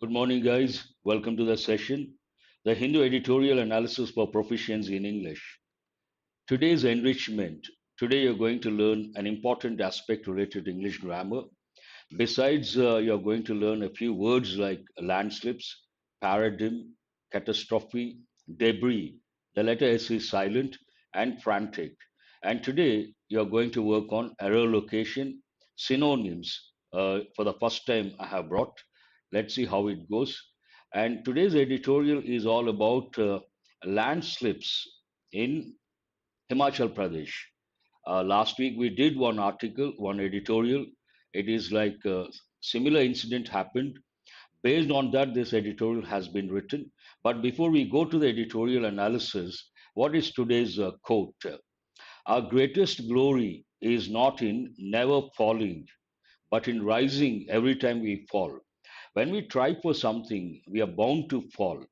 Good morning, guys. Welcome to the session, the Hindu editorial analysis for proficiency in English. Today's enrichment. Today, you're going to learn an important aspect related to English grammar. Besides, you're going to learn a few words like landslips, paradigm, catastrophe, debris. The letter S is silent and frantic. And today, you're going to work on error location, synonyms. For the first time, I have brought. Let's see how it goes. And today's editorial is all about landslips in Himachal Pradesh. Last week we did one article, one editorial. It is like a similar incident happened. Based on that, this editorial has been written. But before we go to the editorial analysis, what is today's quote? Our greatest glory is not in never falling, but in rising every time we fall. When we try for something, we are bound to fall.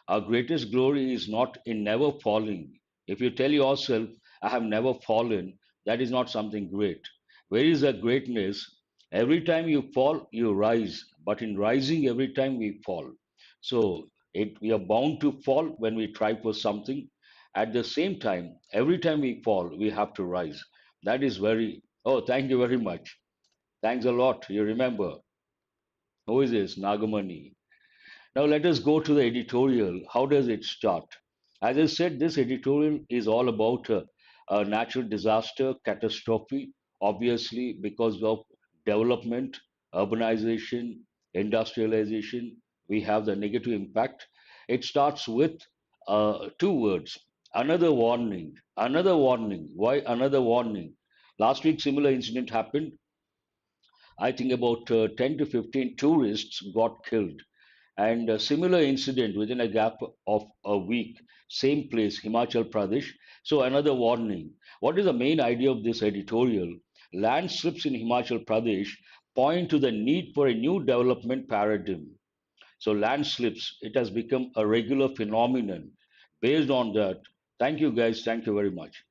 Our greatest glory is not in never falling. If you tell yourself, I have never fallen, that is not something great. Where is the greatness? Every time you fall, you rise. But in rising, every time we fall. So we are bound to fall when we try for something. At the same time, every time we fall, we have to rise. That is very, oh, thank you very much. Thanks a lot. You remember. Who is this? Nagamani. Now let us go to the editorial. How does it start? As I said, this editorial is all about a natural disaster, catastrophe, obviously because of development, urbanization, industrialization, we have the negative impact. It starts with two words, another warning, another warning. Why another warning? Last week, similar incident happened. I think about 10 to 15 tourists got killed and a similar incident within a gap of a week, same place, Himachal Pradesh. So, another warning. What is the main idea of this editorial? Landslips in Himachal Pradesh point to the need for a new development paradigm. So, landslips, it has become a regular phenomenon. Based on that, thank you guys, thank you very much.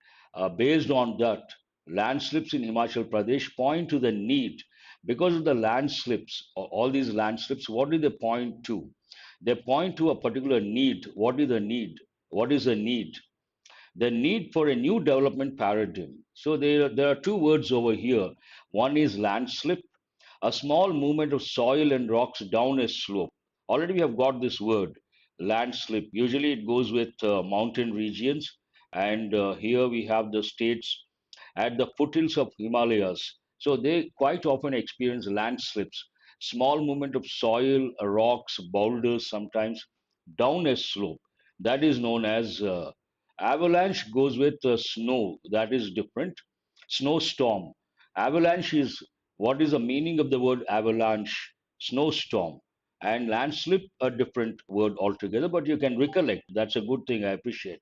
Based on that, landslips in Himachal Pradesh point to the need because of the landslips, all these landslips, what do they point to? They point to a particular need. What is the need? What is the need? The need for a new development paradigm. So there are two words over here. One is landslip, a small movement of soil and rocks down a slope. Already we have got this word, landslip. Usually it goes with mountain regions, and here we have the states at the foothills of Himalayas. So they quite often experience landslips, small movement of soil, rocks, boulders sometimes down a slope. That is known as avalanche goes with snow. That is different. Snowstorm. Avalanche is what is the meaning of the word avalanche? Snowstorm. And landslip, a different word altogether, but you can recollect. That's a good thing. I appreciate.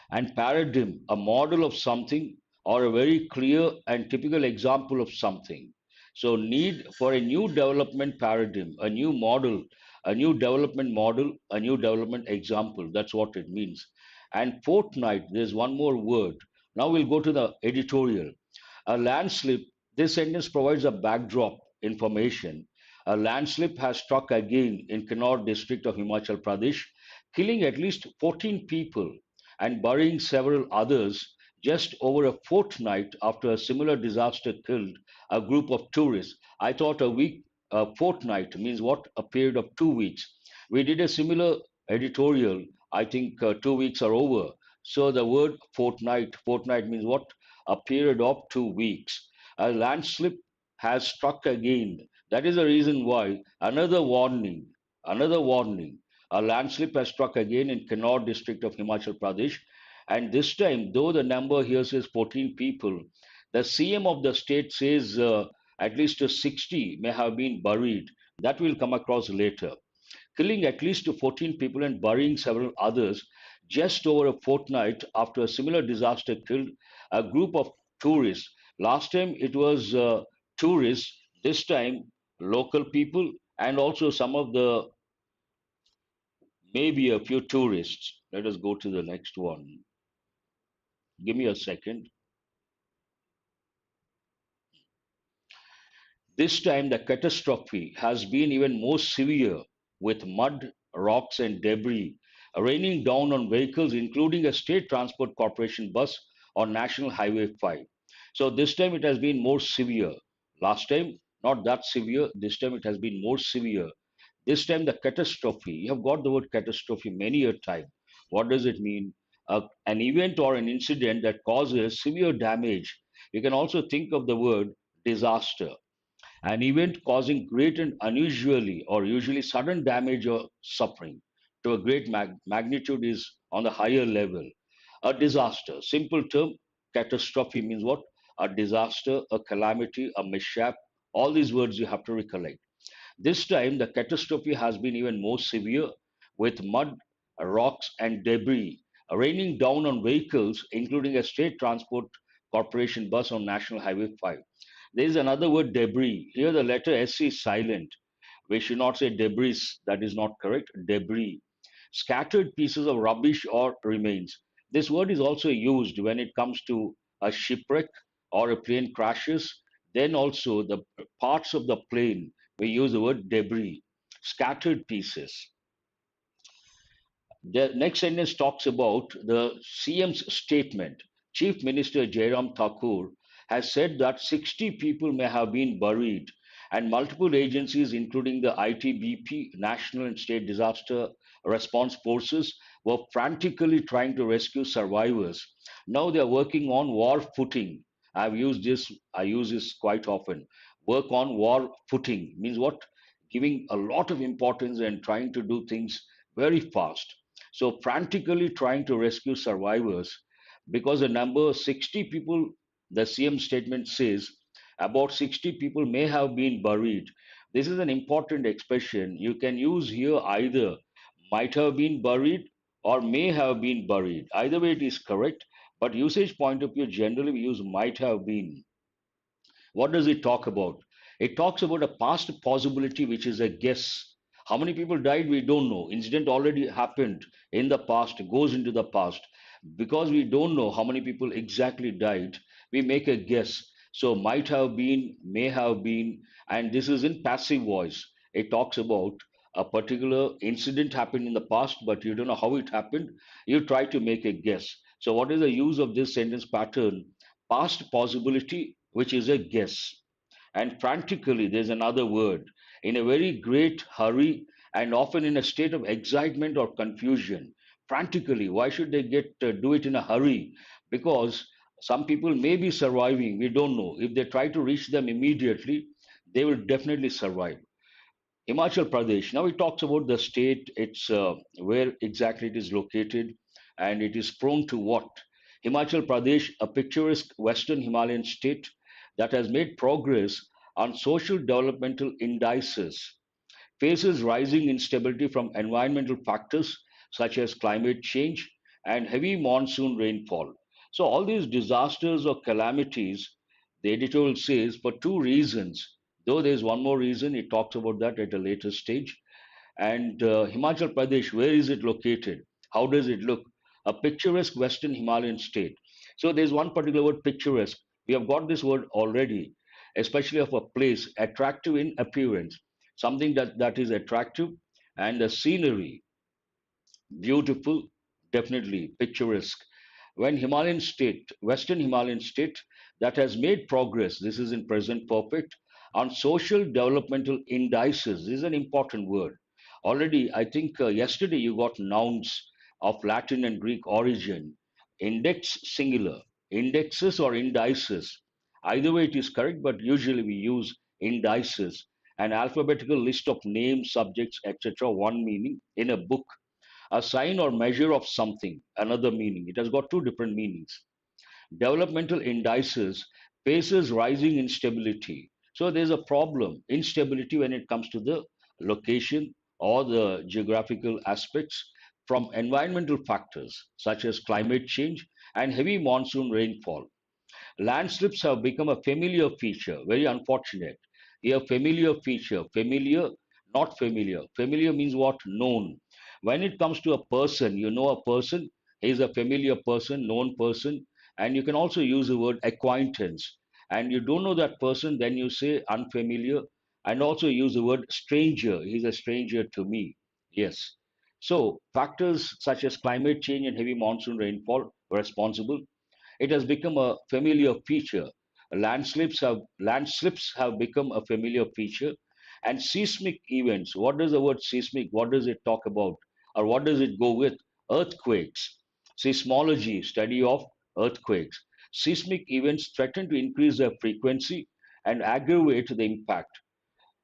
And paradigm, a model of something or a very clear and typical example of something. So, need for a new development paradigm, a new model, a new development model, a new development example. That's what it means. And fortnight, there's one more word. Now we'll go to the editorial. A landslip, this sentence provides a backdrop information. A landslip has struck again in Kinnaur district of Himachal Pradesh, killing at least 14 people and burying several others just over a fortnight after a similar disaster killed a group of tourists. I thought a fortnight means what? A period of 2 weeks. We did a similar editorial. I think 2 weeks are over. So the word fortnight means what? A period of 2 weeks. A landslip has struck again. That is the reason why another warning. A landslip has struck again in Kinnaur district of Himachal Pradesh. And this time, though the number here says 14 people, the CM of the state says at least 60 may have been buried. That will come across later. Killing at least 14 people and burying several others just over a fortnight after a similar disaster killed a group of tourists. Last time it was tourists, this time local people, and also some of the maybe a few tourists. Let us go to the next one. Give me a second. This time, the catastrophe has been even more severe, with mud, rocks, and debris raining down on vehicles, including a state transport corporation bus on National Highway 5. So, this time it has been more severe. Last time, not that severe. This time, it has been more severe. This time, the catastrophe, you have got the word catastrophe many a time. What does it mean? An event or an incident that causes severe damage. You can also think of the word disaster. An event causing great and unusually or usually sudden damage or suffering to a great magnitude is on the higher level. A disaster, simple term, catastrophe means what? A disaster, a calamity, a mishap. All these words you have to recollect. This time, the catastrophe has been even more severe, with mud, rocks, and debris raining down on vehicles, including a state transport corporation bus on National Highway 5. There is another word, debris. Here, the letter S is silent. We should not say debris, that is not correct. Debris. Scattered pieces of rubbish or remains. This word is also used when it comes to a shipwreck or a plane crashes. Then also the parts of the plane, we use the word debris, scattered pieces. The next sentence talks about the CM's statement. Chief Minister Jairam Thakur has said that 60 people may have been buried, and multiple agencies, including the ITBP, National and State Disaster Response Forces, were frantically trying to rescue survivors. Now they are working on war footing. I use this quite often. Work on war footing means what? Giving a lot of importance and trying to do things very fast. So, frantically trying to rescue survivors because the number 60 people, the CM statement says, about 60 people may have been buried. This is an important expression. You can use here either might have been buried or may have been buried. Either way, it is correct. But usage point of view, generally we use might have been. What does it talk about? It talks about a past possibility, which is a guess. How many people died, we don't know. Incident already happened in the past, goes into the past. Because we don't know how many people exactly died, we make a guess. So might have been, may have been, and this is in passive voice. It talks about a particular incident happened in the past, but you don't know how it happened. You try to make a guess. So, what is the use of this sentence pattern? Past possibility, which is a guess. And frantically, there's another word. In a very great hurry and often in a state of excitement or confusion. Frantically, why should they do it in a hurry? Because some people may be surviving, we don't know. If they try to reach them immediately, they will definitely survive. Himachal Pradesh. Now it talks about the state, it's where exactly it is located, and it is prone to what? Himachal Pradesh, a picturesque western Himalayan state that has made progress on social developmental indices, faces rising instability from environmental factors such as climate change and heavy monsoon rainfall. So, all these disasters or calamities, the editorial says, for two reasons. Though there's one more reason, it talks about that at a later stage. And Himachal Pradesh, where is it located? How does it look? A picturesque western Himalayan state. So there's one particular word, picturesque. We have got this word already, especially of a place, attractive in appearance, something that is attractive, and the scenery, beautiful, definitely picturesque. When Himalayan state, Western Himalayan state that has made progress, this is in present perfect, on social developmental indices. This is an important word. Already, I think yesterday you got nouns of Latin and Greek origin, index singular, indexes or indices. Either way it is correct, but usually we use indices, an alphabetical list of names, subjects, etc., one meaning in a book, a sign or measure of something, another meaning. It has got two different meanings. Developmental indices faces rising instability. So there's a problem, instability when it comes to the location or the geographical aspects from environmental factors such as climate change and heavy monsoon rainfall. Landslips have become a familiar feature, very unfortunate. Here, familiar feature, familiar, not familiar. Familiar means what? Known. When it comes to a person, you know a person, he is a familiar person, known person, and you can also use the word acquaintance. and you don't know that person, then you say unfamiliar, and also use the word stranger. He's a stranger to me. Yes. So factors such as climate change and heavy monsoon rainfall were responsible. It has become a familiar feature. Landslips have become a familiar feature, and seismic events. What does the word seismic? What does it talk about, or what does it go with? Earthquakes. Seismology, study of earthquakes. Seismic events threaten to increase their frequency and aggravate the impact.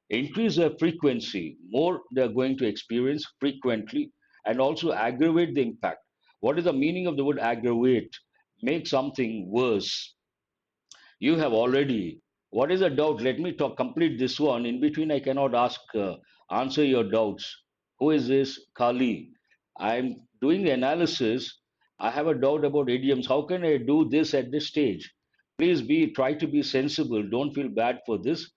Increase their frequency, more they're going to experience frequently, and also aggravate the impact. What is the meaning of the word aggravate? Make something worse. You have already. What is the doubt? Let me talk. Complete this one. In between, I cannot answer your doubts. Who is this? Kali. I'm doing the analysis. I have a doubt about idioms. How can I do this at this stage? Please try to be sensible. Don't feel bad for this.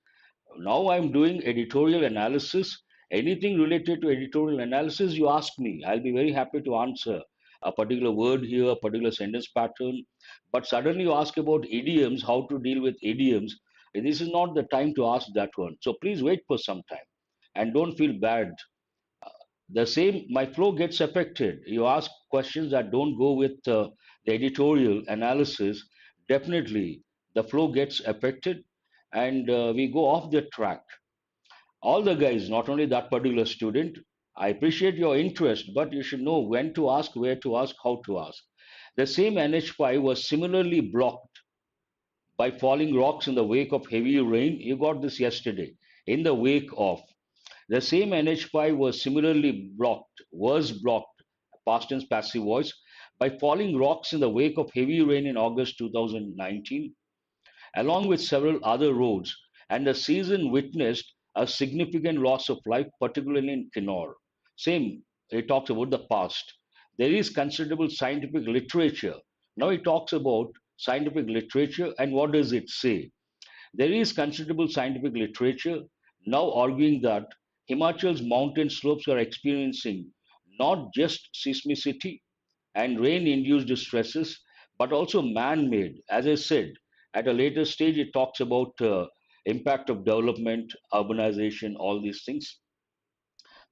Now I'm doing editorial analysis. Anything related to editorial analysis, you ask me. I'll be very happy to answer a particular word here, a particular sentence pattern. But suddenly you ask about idioms, how to deal with idioms. This is not the time to ask that one. So please wait for some time and don't feel bad. The same, my flow gets affected. You ask questions that don't go with the editorial analysis. Definitely, the flow gets affected and we go off the track. All the guys, not only that particular student, I appreciate your interest, but you should know when to ask, where to ask, how to ask. The same NH5 was similarly blocked by falling rocks in the wake of heavy rain. You got this yesterday. In the wake of. The same NH5 was blocked, past tense passive voice, by falling rocks in the wake of heavy rain in August 2019 along with several other roads, and the season witnessed a significant loss of life, particularly in Kinnaur. Same, it talks about the past. There is considerable scientific literature. Now it talks about scientific literature, and what does it say? There is considerable scientific literature now arguing that Himachal's mountain slopes are experiencing not just seismicity, and rain-induced stresses, but also man-made. As I said, at a later stage, it talks about impact of development, urbanization, all these things,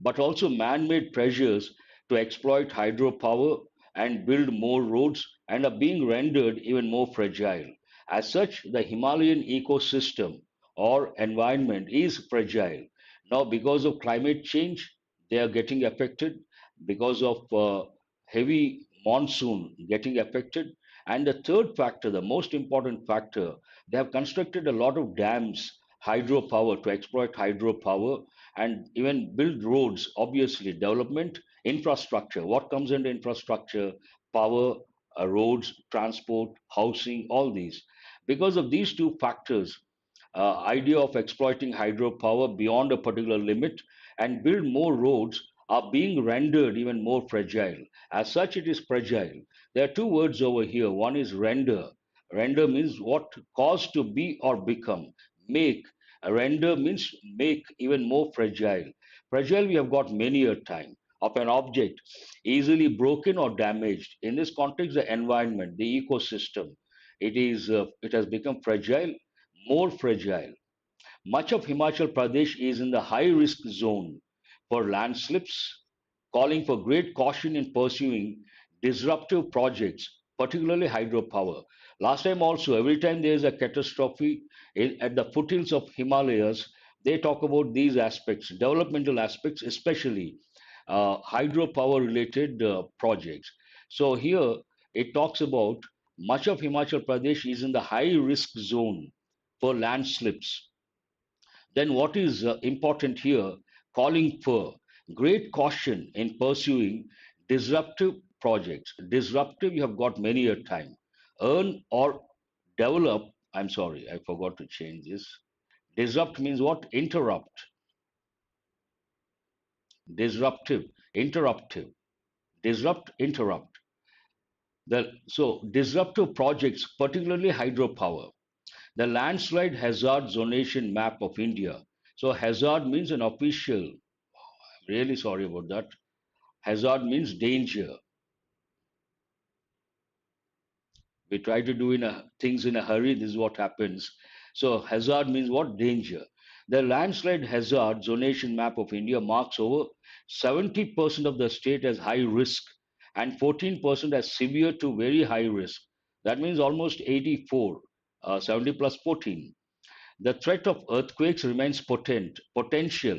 but also man-made pressures to exploit hydropower and build more roads and are being rendered even more fragile. As such, the Himalayan ecosystem or environment is fragile. Now, because of climate change, they are getting affected. Because of heavy monsoon getting affected. And the third factor, the most important factor, they have constructed a lot of dams, hydropower to exploit hydropower and even build roads. Obviously, development, infrastructure. What comes into infrastructure? Power, roads, transport, housing, all these. Because of these two factors, idea of exploiting hydropower beyond a particular limit and build more roads are being rendered even more fragile. As such, it is fragile. There are two words over here. One is render. Render means what cause to be or become. Make. Render means make even more fragile. Fragile, we have got many a time of an object easily broken or damaged. In this context, the environment, the ecosystem, it has become fragile, more fragile. Much of Himachal Pradesh is in the high risk zone for landslips, calling for great caution in pursuing disruptive projects, particularly hydropower. Last time also, every time there is a catastrophe at the foothills of Himalayas, they talk about these aspects, developmental aspects, especially hydropower related projects. So here it talks about much of Himachal Pradesh is in the high risk zone for landslips. Then what is important here? Calling for great caution in pursuing disruptive projects. Disruptive, you have got many a time. Earn or develop. I'm sorry, I forgot to change this. Disrupt means what? Interrupt. Disruptive, interruptive. Disrupt, interrupt. So disruptive projects, particularly hydropower. The landslide hazard zonation map of India. So hazard means an official. Really sorry about that. Hazard means danger. We try to do things in a hurry. This is what happens. So hazard means what? Danger. The landslide hazard zonation map of India marks over 70% of the state as high risk and 14% as severe to very high risk. That means almost 84, 70 plus 14. The threat of earthquakes remains potential.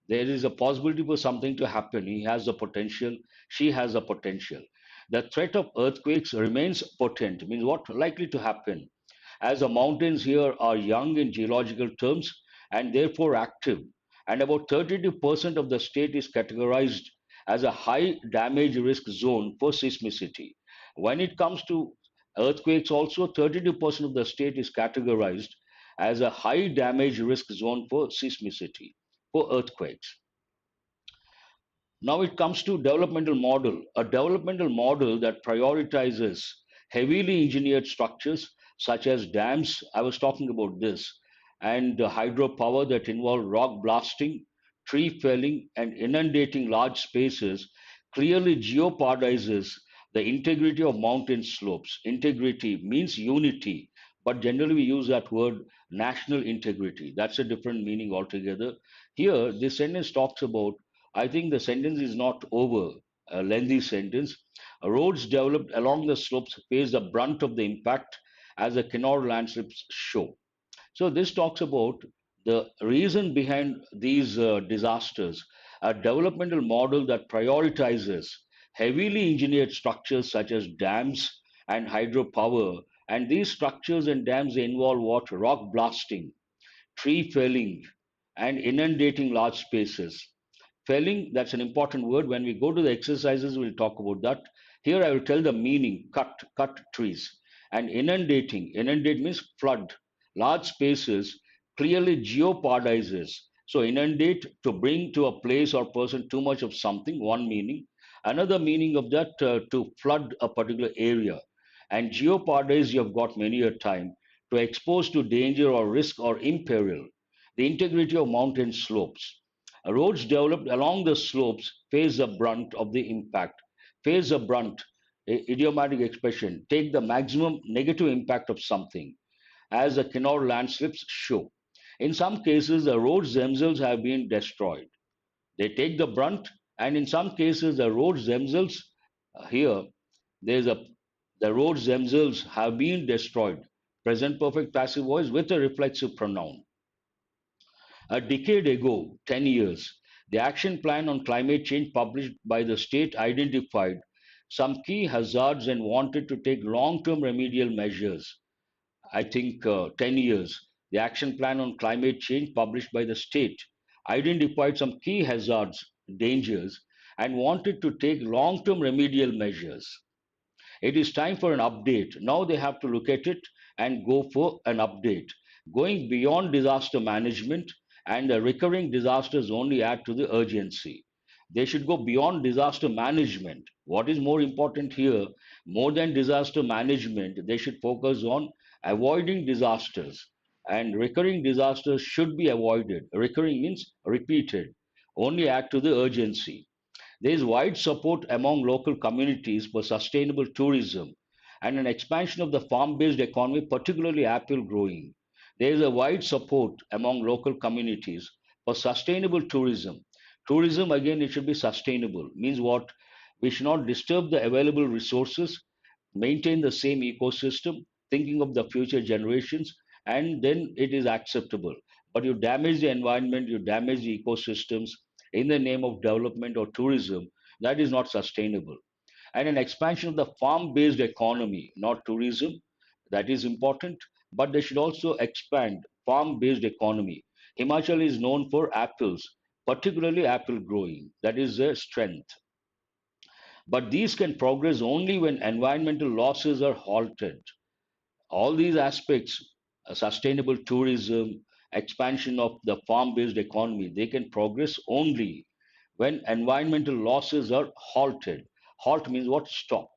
There is a possibility for something to happen. He has the potential, she has the potential. The threat of earthquakes remains potent, means what? Likely to happen. As the mountains here are young in geological terms and therefore active, and about 32% of the state is categorized as a high damage risk zone for seismicity. When it comes to earthquakes, also 32% of the state is categorized as a high damage risk zone for seismicity, for earthquakes. Now it comes to developmental model, a developmental model that prioritizes heavily engineered structures such as dams. I was talking about this, and hydropower that involve rock blasting, tree felling, and inundating large spaces clearly jeopardizes the integrity of mountain slopes. Integrity means unity, but generally we use that word national integrity. That's a different meaning altogether. Here, this sentence talks about, I think the sentence is not over, a lengthy sentence. Roads developed along the slopes face the brunt of the impact as the canal landscapes show. So this talks about the reason behind these disasters, a developmental model that prioritizes heavily engineered structures such as dams and hydropower. And these structures and dams involve what? Rock blasting, tree felling, and inundating large spaces. Felling, that's an important word. When we go to the exercises, we'll talk about that. Here I will tell the meaning, cut trees. And inundating, inundate means flood. Large spaces clearly jeopardizes. So inundate, to bring to a place or person too much of something, one meaning. Another meaning of that, to flood a particular area. And jeopardize, you have got many a time, to expose to danger or risk or imperil the integrity of mountain slopes. Roads developed along the slopes face the brunt of the impact. Face the brunt, idiomatic expression, take the maximum negative impact of something, as the canal landslips show. In some cases, the roads themselves have been destroyed. They take the brunt, and in some cases, the roads themselves, here, there's a the roads themselves have been destroyed. Present perfect passive voice with a reflexive pronoun. A decade ago, 10 years, the action plan on climate change published by the state identified some key hazards and wanted to take long term remedial measures. I think 10 years, the action plan on climate change published by the state identified some key hazards, dangers, and wanted to take long term remedial measures. It is time for an update. Now they have to look at it and go for an update. Going beyond disaster management and the recurring disasters only add to the urgency. They should go beyond disaster management. What is more important here, more than disaster management, they should focus on avoiding disasters. And recurring disasters should be avoided. Recurring means repeated, only add to the urgency. There is wide support among local communities for sustainable tourism and an expansion of the farm based economy, particularly apple growing. There is a wide support among local communities for sustainable tourism. Tourism, again, it should be sustainable. Means what? We should not disturb the available resources, maintain the same ecosystem, thinking of the future generations, and then it is acceptable. But you damage the environment, you damage the ecosystems in the name of development or tourism, that is not sustainable. And an expansion of the farm based economy, not tourism, that is important, but they should also expand farm based economy. Himachal is known for apples, particularly apple growing, that is their strength. But these can progress only when environmental losses are halted. All these aspects, sustainable tourism, expansion of the farm based economy, they can progress only when environmental losses are halted. Halt means what? Stop.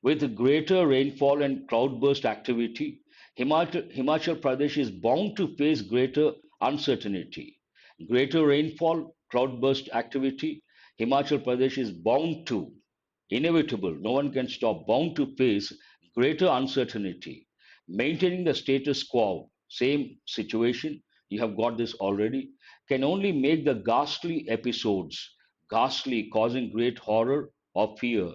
With greater rainfall and cloudburst activity, Himachal Pradesh is bound to face greater uncertainty. Greater rainfall, cloudburst activity, Himachal Pradesh is bound to. inevitable. No one can stop, bound to face greater uncertainty. Maintaining the status quo, same situation, you have got this already, can only make the ghastly episodes, ghastly, causing great horror or fear,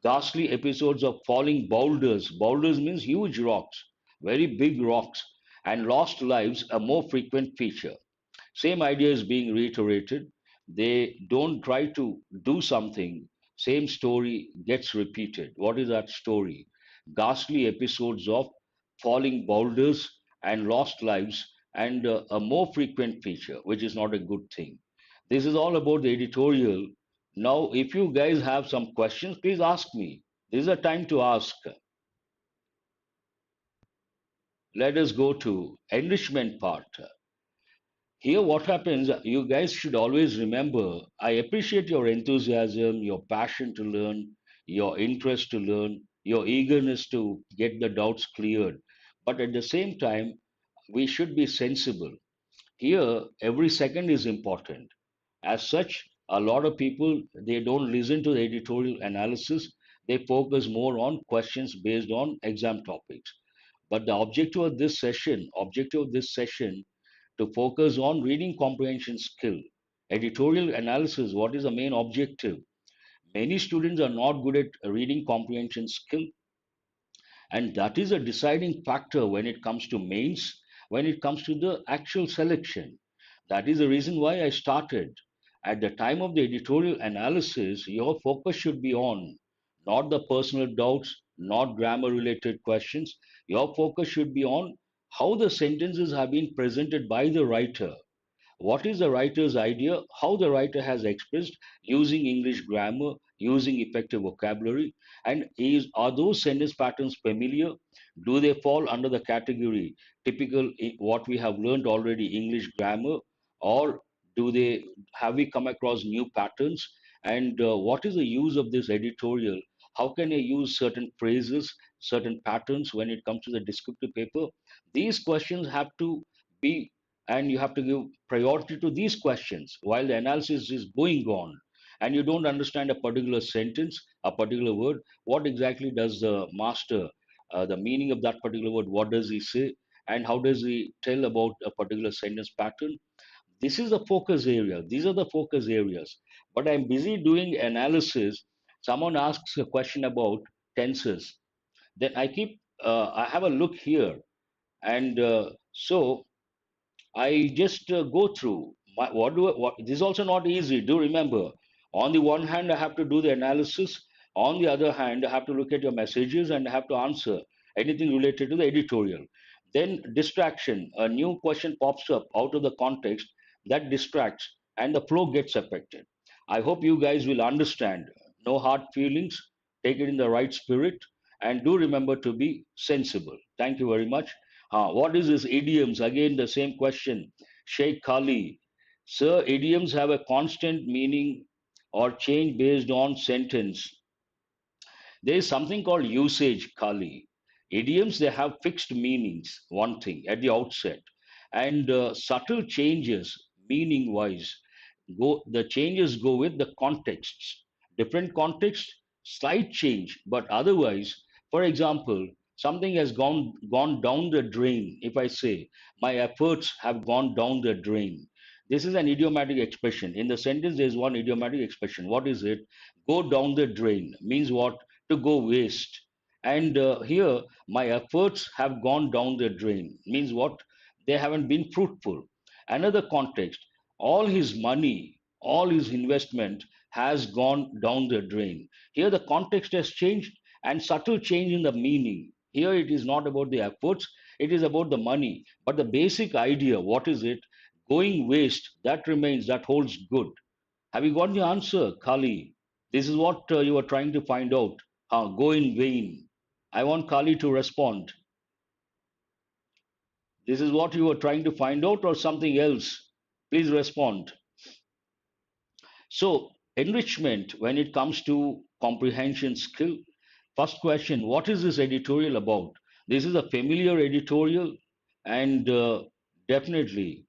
ghastly episodes of falling boulders. Boulders means huge rocks, very big rocks, and lost lives a more frequent feature. Same idea is being reiterated. They don't try to do something, same story gets repeated. What is that story? Ghastly episodes of falling boulders and lost lives, and a more frequent feature, which is not a good thing. This is all about the editorial. Now, if you guys have some questions, please ask me. This is a time to ask. Let us go to enrichment part. Here, what happens, you guys should always remember, I appreciate your enthusiasm, your passion to learn, your interest to learn, your eagerness to get the doubts cleared. But at the same time, we should be sensible. Here, every second is important. As such, a lot of people, they don't listen to the editorial analysis. They focus more on questions based on exam topics. But the objective of this session to focus on reading comprehension skill. Editorial analysis, what is the main objective? Many students are not good at reading comprehension skill, and that is a deciding factor when it comes to mains, when it comes to the actual selection. That is the reason why I started. At the time of the editorial analysis, your focus should be on not the personal doubts, not grammar related questions. Your focus should be on how the sentences have been presented by the writer, what is the writer's idea, how the writer has expressed using English grammar, using effective vocabulary, and are those sentence patterns familiar? Do they fall under the category typical what we have learned already, English grammar, or do they have we come across new patterns? And what is the use of this editorial? How can I use certain phrases, certain patterns when it comes to the descriptive paper? These questions have to be, and you have to give priority to these questions while the analysis is going on, and you don't understand a particular sentence, a particular word, what exactly does the master, the meaning of that particular word, what does he say, and how does he tell about a particular sentence pattern? This is the focus area, these are the focus areas. But I'm busy doing analysis. Someone asks a question about tenses, then I have a look here, and so I just go through what do I, what this is also not easy. Do remember, on the one hand, I have to do the analysis. On the other hand, I have to look at your messages and I have to answer anything related to the editorial. Then distraction, a new question pops up out of the context that distracts, and the flow gets affected. I hope you guys will understand. No hard feelings. Take it in the right spirit, and do remember to be sensible. Thank you very much. What is this idioms? Again, the same question. Sheikh Kali. Sir, idioms have a constant meaning or change based on sentence. There is something called usage, Kali. Idioms, they have fixed meanings, one thing at the outset, and subtle changes, meaning wise, the changes go with the contexts. Different context, slight change, but otherwise, for example, something has gone down the drain. If I say my efforts have gone down the drain, this is an idiomatic expression. In the sentence, there is one idiomatic expression. What is it? Go down the drain means what? To go waste. And here, my efforts have gone down the drain means what? They haven't been fruitful. Another context, all his money, all his investment has gone down the drain. Here, the context has changed, and subtle change in the meaning. Here, it is not about the efforts, it is about the money. But the basic idea, what is it? Going waste, that remains, that holds good. Have you got the answer, Kali? This is what you are trying to find out. Go in vain. I want Kali to respond. This is what you are trying to find out, or something else? Please respond. So, enrichment when it comes to comprehension skill. First question, what is this editorial about? This is a familiar editorial, and definitely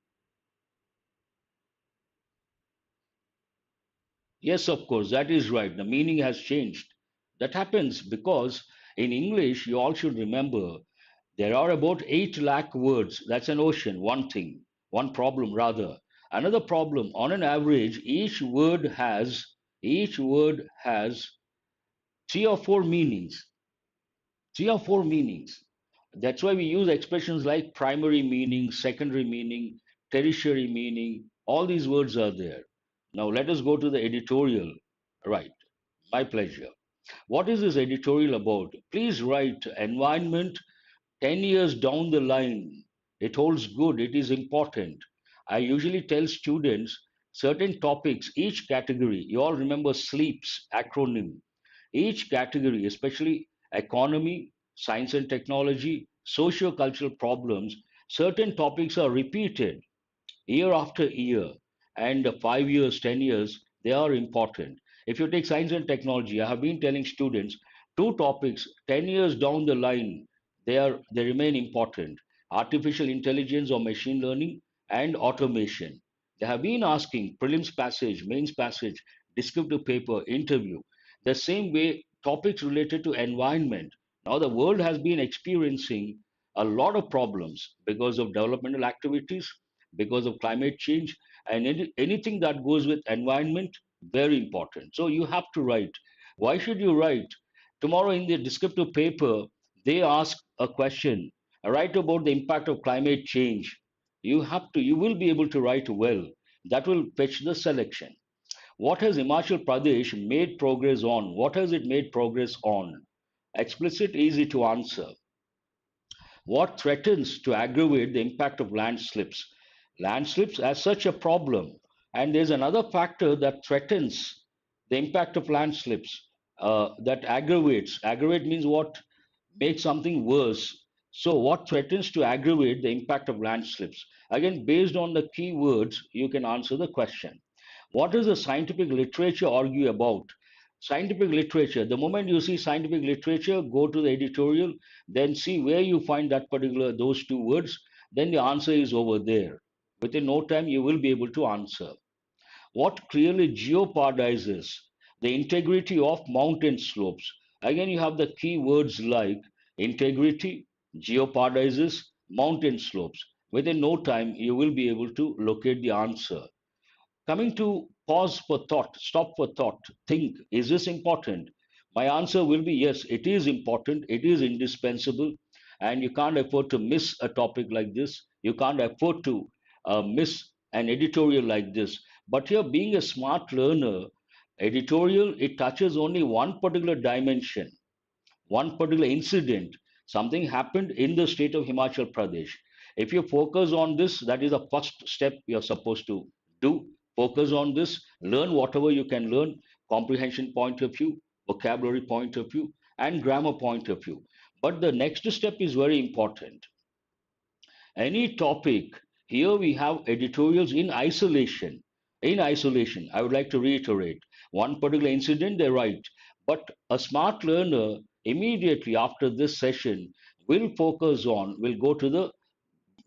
Yes, of course, that is right. The meaning has changed. That happens because in English, you all should remember there are about 8 lakh words. That's an ocean, one thing, one problem rather. Another problem, on an average, each word has 3 or 4 meanings. 3 or 4 meanings. That's why we use expressions like primary meaning, secondary meaning, tertiary meaning. All these words are there. Now let us go to the editorial. Right. My pleasure. What is this editorial about? Please write environment 10 years down the line. It holds good, it is important. I usually tell students certain topics, each category, you all remember SLEEPS acronym, each category, especially economy, science and technology, socio-cultural problems, certain topics are repeated year after year, and 5 years, 10 years, they are important. If you take science and technology, I have been telling students two topics 10 years down the line, they remain important: artificial intelligence or machine learning and automation. They have been asking prelims passage, mains passage, descriptive paper, interview. The same way, topics related to environment. Now, the world has been experiencing a lot of problems because of developmental activities, because of climate change, and anything that goes with environment, very important. So you have to write. Why should you write? Tomorrow in the descriptive paper, they ask a question. Write about the impact of climate change. You will be able to write well. That will fetch the selection. What has Himachal Pradesh made progress on? What has it made progress on? Explicit, easy to answer. What threatens to aggravate the impact of landslips? Landslips as such a problem. And there's another factor that threatens the impact of landslips, that aggravates. Aggravate means what? Make something worse. So, what threatens to aggravate the impact of landslips? Again, based on the keywords, you can answer the question. What does the scientific literature argue about? Scientific literature, the moment you see scientific literature, go to the editorial, then see where you find that particular, those two words, then the answer is over there. Within no time, you will be able to answer. What clearly jeopardizes the integrity of mountain slopes? Again, you have the key words like integrity, jeopardizes, mountain slopes. Within no time, you will be able to locate the answer. Coming to pause for thought, stop for thought, think, is this important? My answer will be yes, it is important, it is indispensable, and you can't afford to miss a topic like this. You can't afford to miss an editorial like this. But here, being a smart learner, editorial, it touches only one particular dimension, one particular incident, something happened in the state of Himachal Pradesh. If you focus on this, that is the first step you're supposed to do. Focus on this, learn whatever you can learn, comprehension point of view, vocabulary point of view, and grammar point of view. But the next step is very important. Any topic, here we have editorials in isolation. In isolation, I would like to reiterate one particular incident they write, but a smart learner immediately after this session will go to the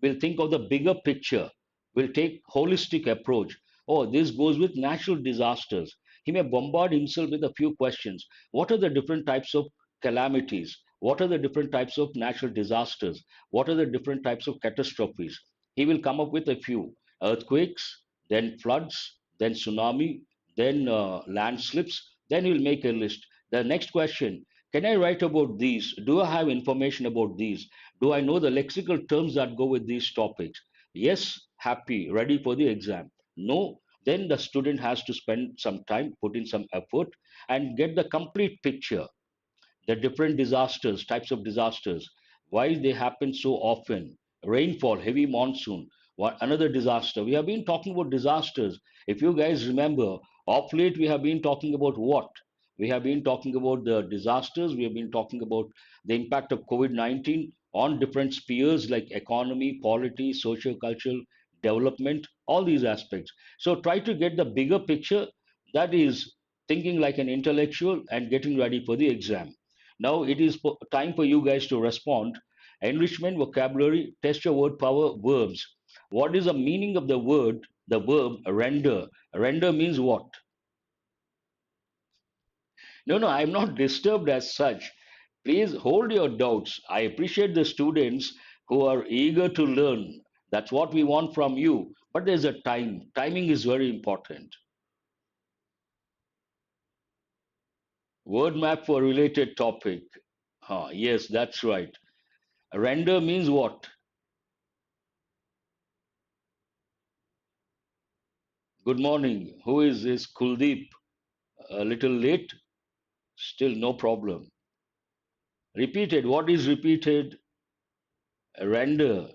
will think of the bigger picture, will take holistic approach. Oh, this goes with natural disasters. He may bombard himself with a few questions. What are the different types of calamities? What are the different types of natural disasters? What are the different types of catastrophes? He will come up with a few: earthquakes, then floods, then tsunami, then landslips. Then he will make a list. The next question: can I write about these? Do I have information about these? Do I know the lexical terms that go with these topics? Yes, happy, ready for the exam. No, then the student has to spend some time, put in some effort, and get the complete picture. The different disasters, types of disasters, why they happen so often, rainfall, heavy monsoon, what another disaster. We have been talking about disasters. If you guys remember, of late we have been talking about what? We have been talking about the disasters, we have been talking about the impact of COVID-19 on different spheres like economy, polity, socio-cultural development, all these aspects. So try to get the bigger picture, that is thinking like an intellectual and getting ready for the exam. Now it is time for you guys to respond. Enrichment, vocabulary, test your word power, verbs. What is the meaning of the word, the verb render? Render means what? No, no, I'm not disturbed as such. Please hold your doubts. I appreciate the students who are eager to learn. That's what we want from you. But there's a time. Timing is very important. Word map for related topic. Yes, that's right. Render means what? Good morning. Who is this? Kuldeep. A little late? Still no problem. Repeated. What is repeated? Render.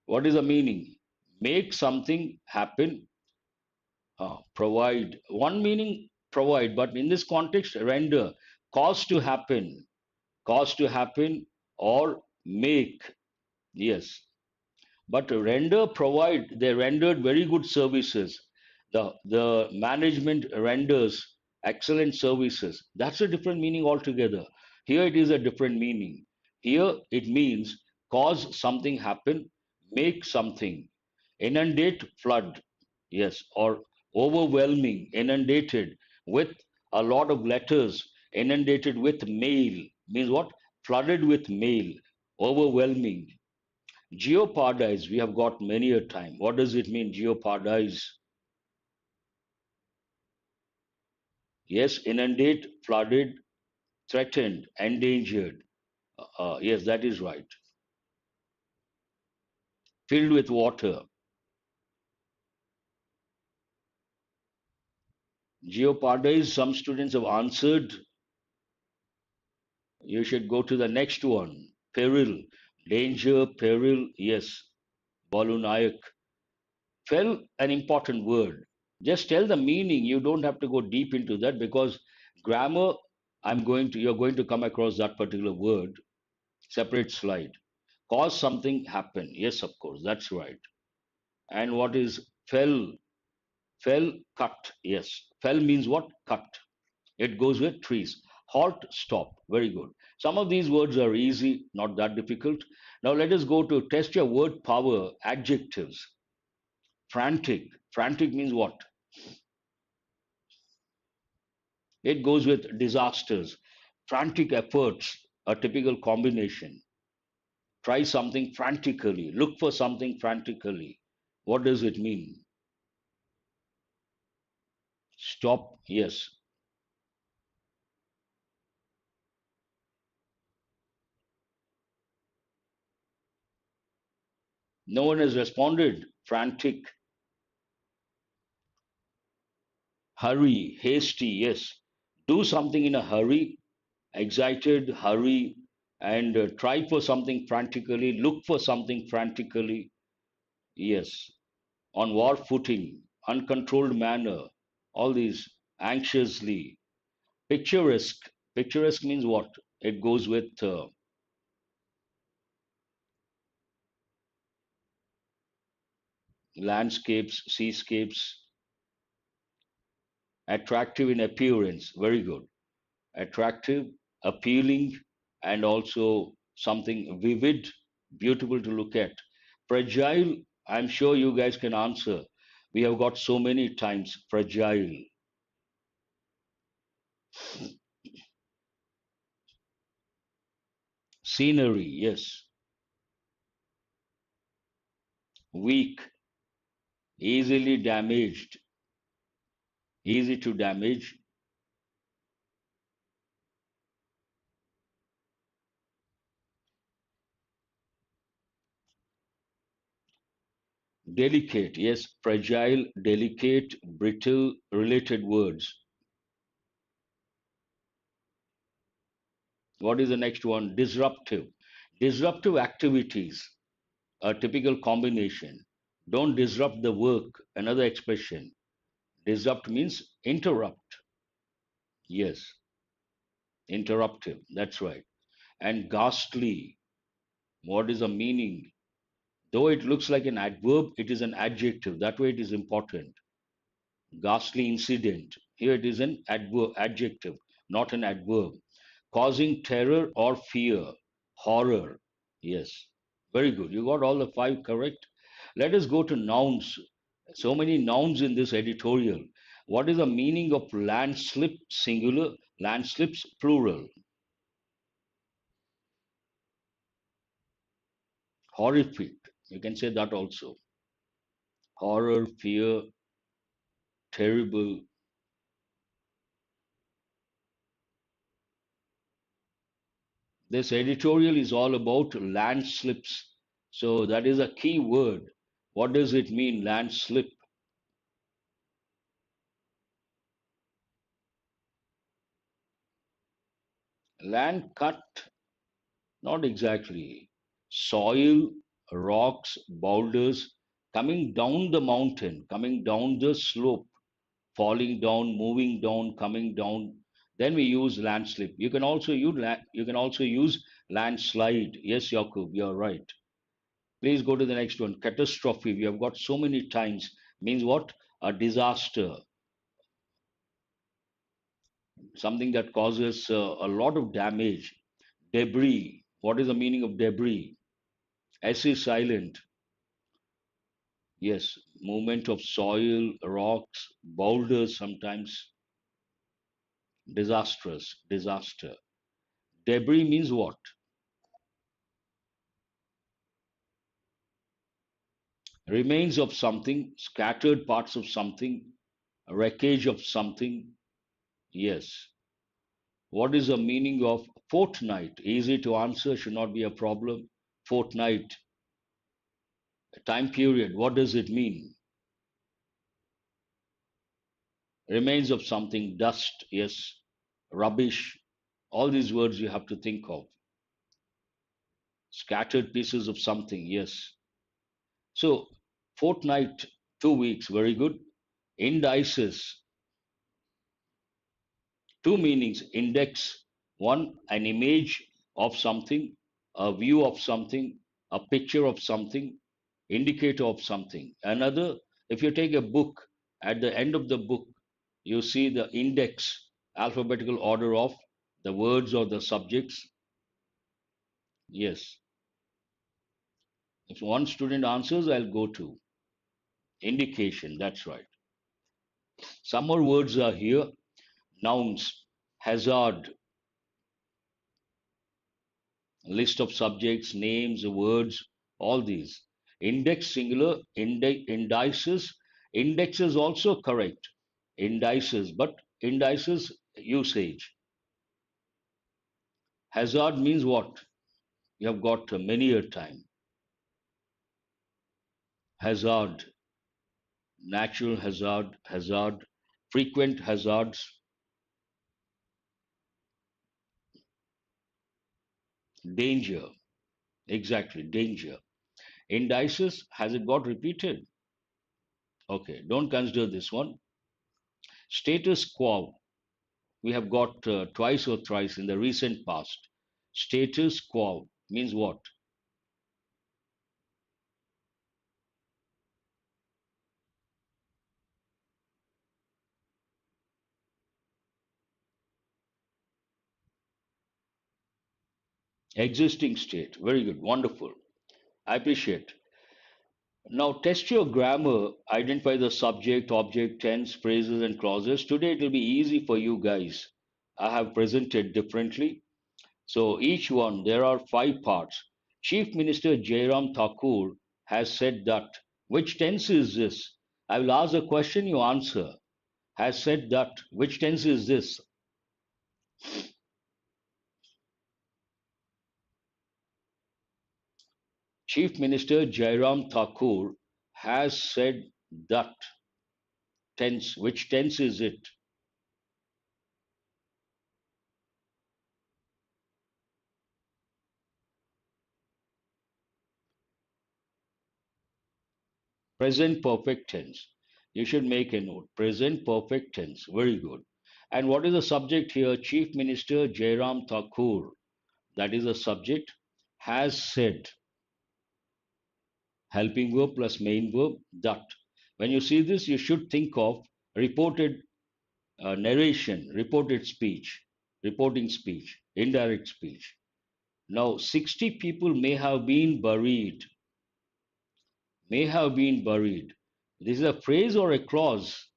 What is the meaning? Make something happen. Provide. One meaning provide, but in this context, render. Cause to happen. Cause to happen or make. Yes. But render provide, they rendered very good services. The management renders excellent services. That's a different meaning altogether. Here it is a different meaning. Here it means cause something happen, make something, inundate, flood, yes, or overwhelming, inundated with a lot of letters, inundated with mail means what? Flooded with mail, overwhelming. Geopardize, we have got many a time. What does it mean, geopardize? Yes, inundate, flooded, threatened, endangered. Yes, that is right. Filled with water. Geopardize, some students have answered. You should go to the next one. Peril, danger, peril. Yes, Bolunayak. Fell, an important word. Just tell the meaning. You don't have to go deep into that because grammar, you're going to come across that particular word. Separate slide. Cause something happen. Yes, of course, that's right. And what is fell? Fell, cut. Yes. Fell means what? Cut. It goes with trees. Halt, stop. Very good. Some of these words are easy, not that difficult. Now let us go to test your word power. Adjectives. Frantic. Frantic means what? It goes with disasters. Frantic efforts, a typical combination. Try something frantically. Look for something frantically. What does it mean? Stop. Yes. No one has responded. Frantic. Hurry. Hasty. Yes. Do something in a hurry. Excited. Hurry. And try for something frantically. Look for something frantically. Yes. On war footing. Uncontrolled manner. All these. Anxiously. Picturesque. Picturesque means what? It goes with landscapes, seascapes. Attractive in appearance. Very good. Attractive, appealing, and also something vivid, beautiful to look at. Fragile, I'm sure you guys can answer. We have got so many times fragile. Scenery, yes. Weak, easily damaged, easy to damage. Delicate, yes. Fragile, delicate, brittle, related words. What is the next one? Disruptive. Disruptive activities, a typical combination. Don't disrupt the work, another expression. Disrupt means interrupt. Yes, interruptive. That's right. And ghastly. What is the meaning? Though it looks like an adverb, it is an adjective. That way it is important. Ghastly incident. Here it is an adjective, not an adverb. Causing terror or fear. Horror. Yes. Very good. You got all the five correct. Let us go to nouns. So many nouns in this editorial. What is the meaning of landslip singular? Landslips, plural. Horrific. You can say that also. Horror, fear, terrible. This editorial is all about landslips. So that is a key word. What does it mean, landslip? Land cut? Not exactly. Soil, rocks, boulders coming down the mountain, coming down the slope, falling down, moving down, coming down. Then we use landslip. You can also use landslide. Yes, Yakub, you're right. Please go to the next one. Catastrophe. We have got so many times. Means what? A disaster. Something that causes a lot of damage. Debris. What is the meaning of debris? S is silent. Yes, movement of soil, rocks, boulders sometimes. Disastrous, disaster. Debris means what? Remains of something, scattered parts of something, wreckage of something. Yes. What is the meaning of fortnight? Easy to answer, should not be a problem. Fortnight, time period. What does it mean? Remains of something, dust, yes. Rubbish. All these words you have to think of. Scattered pieces of something, yes. So, fortnight, 2 weeks, very good. Indices, two meanings. Index, one, an image of something, a view of something, a picture of something, indicator of something. Another, if you take a book, at the end of the book, you see the index, alphabetical order of the words or the subjects. Yes. If one student answers, I'll go to indication. That's right. Some more words are here. Nouns, hazard, list of subjects, names, words, all these. Index, singular, indices. Index is also correct. Indices, but indices usage. Hazard means what? You have got many a time. Hazard, natural hazard, hazard, frequent hazards, danger. Exactly, danger. Indices, has it got repeated? Okay, don't consider this one. Status quo, we have got twice or thrice in the recent past. Status quo means what? Existing state. Very good, wonderful. I appreciate. Now test your grammar, identify the subject, object, tense, phrases, and clauses. Today it will be easy for you guys. I have presented differently. So each one, there are 5 parts. Chief Minister Jairam Thakur has said that. Which tense is this? I will ask a question, you answer. Has said that. Which tense is this? Chief Minister Jairam Thakur has said that. Tense. Which tense is it? Present perfect tense. You should make a note. Present perfect tense. Very good. And what is the subject here? Chief Minister Jairam Thakur, that is the subject, has said. Helping verb plus main verb, that. When you see this, you should think of reported narration, reported speech, reporting speech, indirect speech. Now, 60 people may have been buried. This is a phrase or a clause?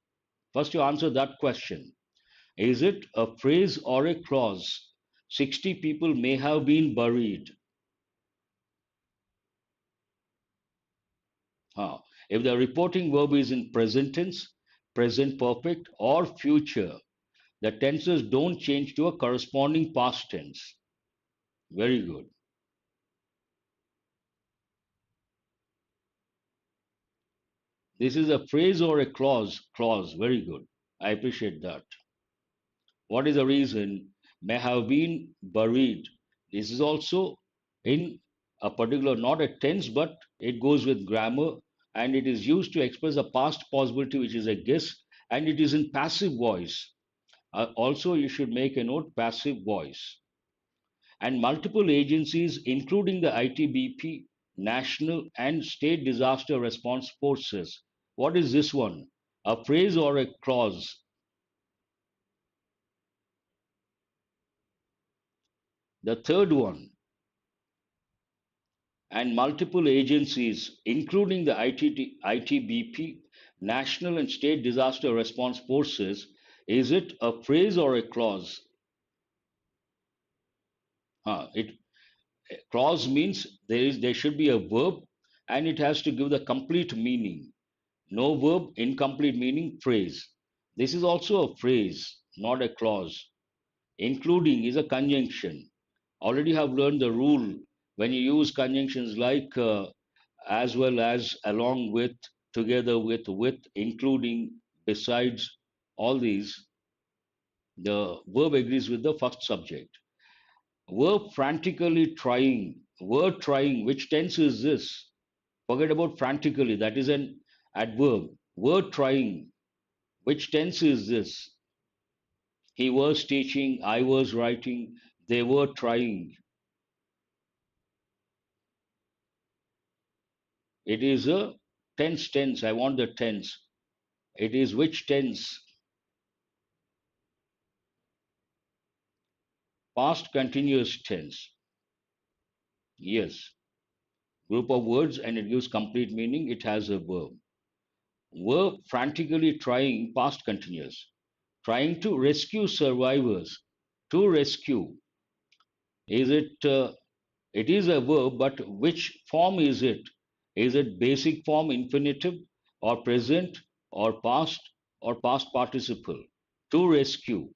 First, you answer that question. Is it a phrase or a clause? 60 people may have been buried. Huh. If the reporting verb is in present tense, present perfect, or future, the tenses don't change to a corresponding past tense. Very good. This is a phrase or a clause. Clause. Very good. I appreciate that. What is the reason? May have been buried. This is also in a particular, not a tense, but it goes with grammar and it is used to express a past possibility, which is a guess, and it is in passive voice. Also, you should make a note passive voice. And multiple agencies, including the ITBP, national and state disaster response forces. What is this one? A phrase or a clause? The third one, and multiple agencies, including the ITBP, national and state disaster response forces. Is it a phrase or a clause? It clause means there should be a verb and it has to give the complete meaning. No verb, incomplete meaning, phrase. This is also a phrase, not a clause. Including is a conjunction. Already have learned the rule when you use conjunctions like as well as, along with, together with, including, besides, all these, the verb agrees with the first subject. Verb frantically trying. Word trying, which tense is this? Forget about frantically, that is an adverb. Word trying, which tense is this? He was teaching, I was writing, they were trying. It is a tense. I want the tense. It is which tense? Past continuous tense. Yes. Group of words and it gives complete meaning. It has a verb. Verb frantically trying, past continuous. Trying to rescue survivors. To rescue. Is it? It is a verb, but which form is it? Is it basic form, infinitive, or present, or past participle? To rescue.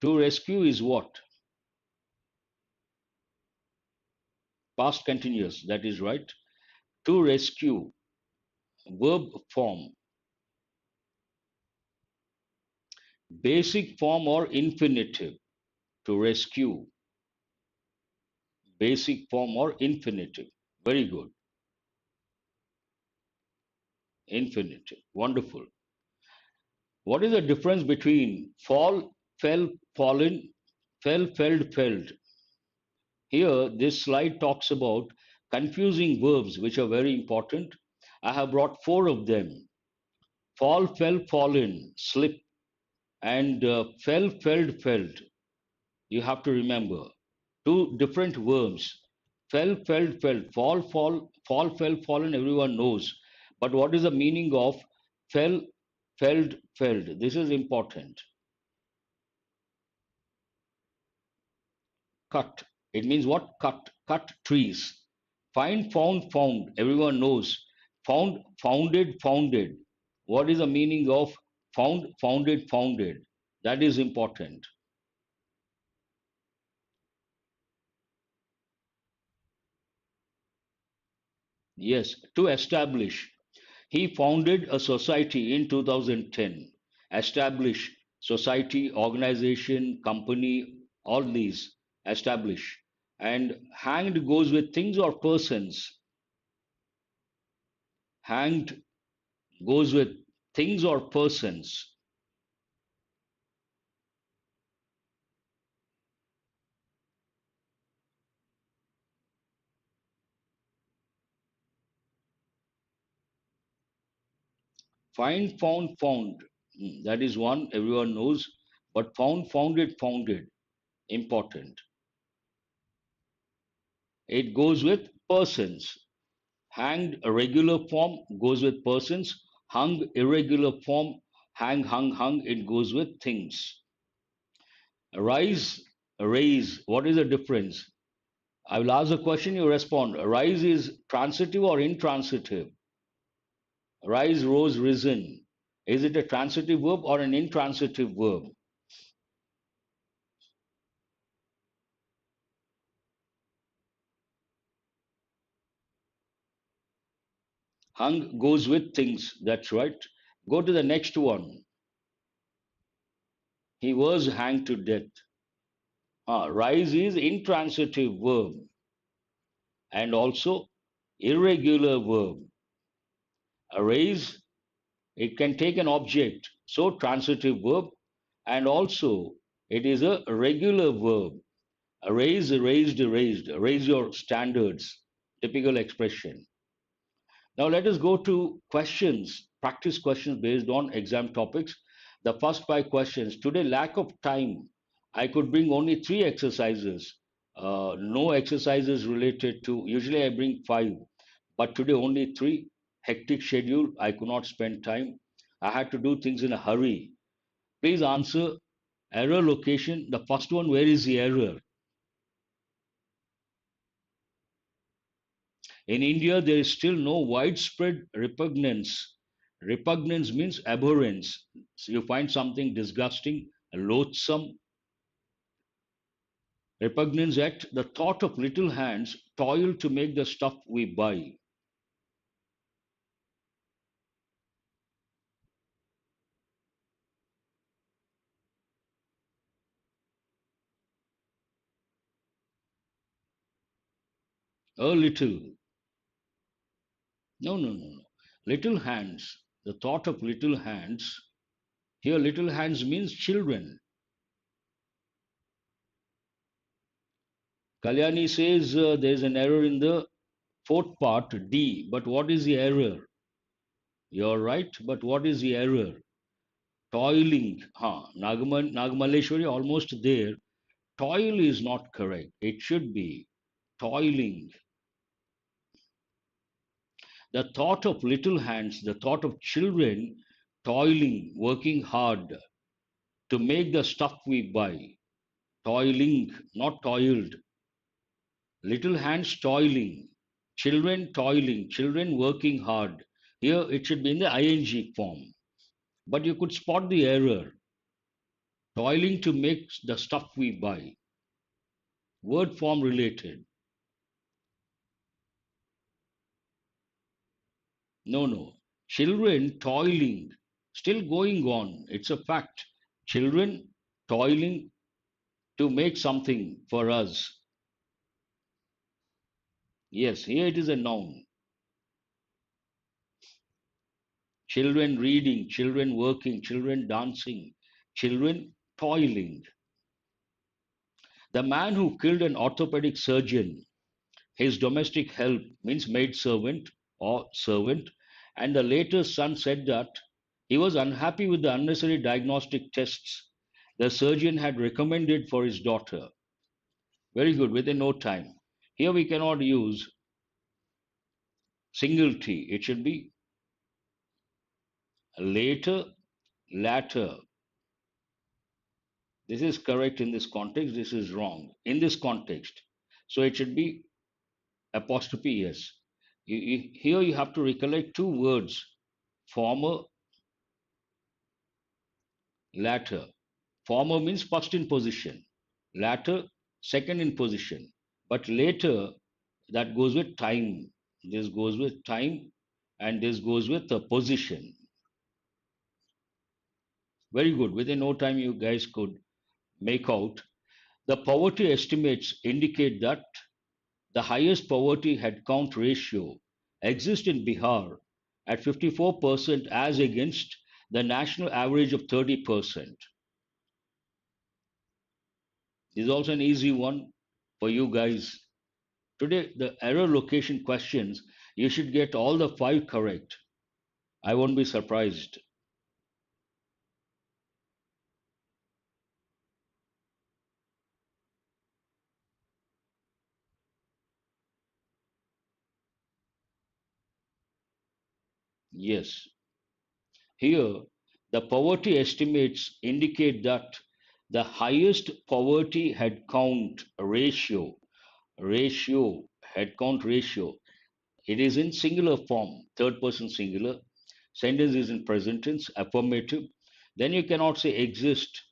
To rescue is what? Past continuous. That is right. To rescue. Verb form. Basic form or infinitive. To rescue. Basic form or infinitive. Very good. Infinitive. Wonderful. What is the difference between fall, fell, fallen, fell, felled, felled? Here, this slide talks about confusing verbs, which are very important. I have brought four of them. Fall, fell, fallen, slip, and fell, felled, felled. You have to remember two different verbs. Fell, felled, felled. Fall, fell, fallen, everyone knows. But what is the meaning of fell, felled, felled? This is important. Cut. It means what? Cut. Cut trees. Find, found, found. Everyone knows. Found, founded, founded. What is the meaning of found, founded, founded? That is important. Yes, to establish. He founded a society in 2010. Establish, society, organization, company, all these. Establish. And hanged goes with things or persons. Hanged goes with things or persons. Find, found, found. That is one everyone knows. But found, founded, founded. Important. It goes with persons. Hanged, a regular form, goes with persons. Hung, irregular form. Hang, hung, hung, it goes with things. Rise, raise, what is the difference? I will ask a question, you respond. Rise is transitive or intransitive? Rise, rose, risen. Is it a transitive verb or an intransitive verb? Hung goes with things, that's right. Go to the next one. He was hanged to death. Rise is intransitive verb and also irregular verb. Raise, it can take an object, so transitive verb, and also it is a regular verb. Raise, raised, raised. Raise your standards. Typical expression. Now let us go to questions, practice questions based on exam topics. The first five questions. Today, lack of time. I could bring only three exercises. No exercises related to, usually I bring five, but today only three. Hectic schedule. I could not spend time. I had to do things in a hurry. Please answer error location. The first one, where is the error? In India, there is still no widespread repugnance. Repugnance means abhorrence. So you find something disgusting, loathsome. Repugnance at the thought of little hands toil to make the stuff we buy. A little. No, no, no, no. Little hands. The thought of little hands. Here, little hands means children. Kalyani says there is an error in the fourth part, D. But what is the error? You're right, but what is the error? Toiling. Nagamaleshwari almost there. Toil is not correct. It should be toiling. The thought of little hands, the thought of children toiling, working hard to make the stuff we buy. Toiling, not toiled. Little hands toiling. Children working hard. Here it should be in the ing form. But you could spot the error. Toiling to make the stuff we buy. Word form related. No, no. Children toiling, still going on. It's a fact. Children toiling to make something for us. Yes, here it is a noun. Children reading, children working, children dancing, children toiling. The man who killed an orthopedic surgeon, his domestic help means maid servant or servant, and the later son said that he was unhappy with the unnecessary diagnostic tests the surgeon had recommended for his daughter. Very good, within no time. Here we cannot use single T. It should be later, latter. This is correct in this context. This is wrong in this context. So it should be apostrophe S. Here you have to recollect two words, former, latter. Former means first in position, latter, second in position. But later, that goes with time. This goes with time, and this goes with the position. Very good. Within no time, you guys could make out. The poverty estimates indicate that the highest poverty headcount ratio exists in Bihar at 54% as against the national average of 30%. This is also an easy one for you guys. Today, the error location questions, you should get all the five correct. I won't be surprised. Yes. Here, The poverty estimates indicate that the highest poverty headcount ratio, headcount ratio, it is in singular form, third person singular. Sentence is in present tense, affirmative. Then you cannot say exists.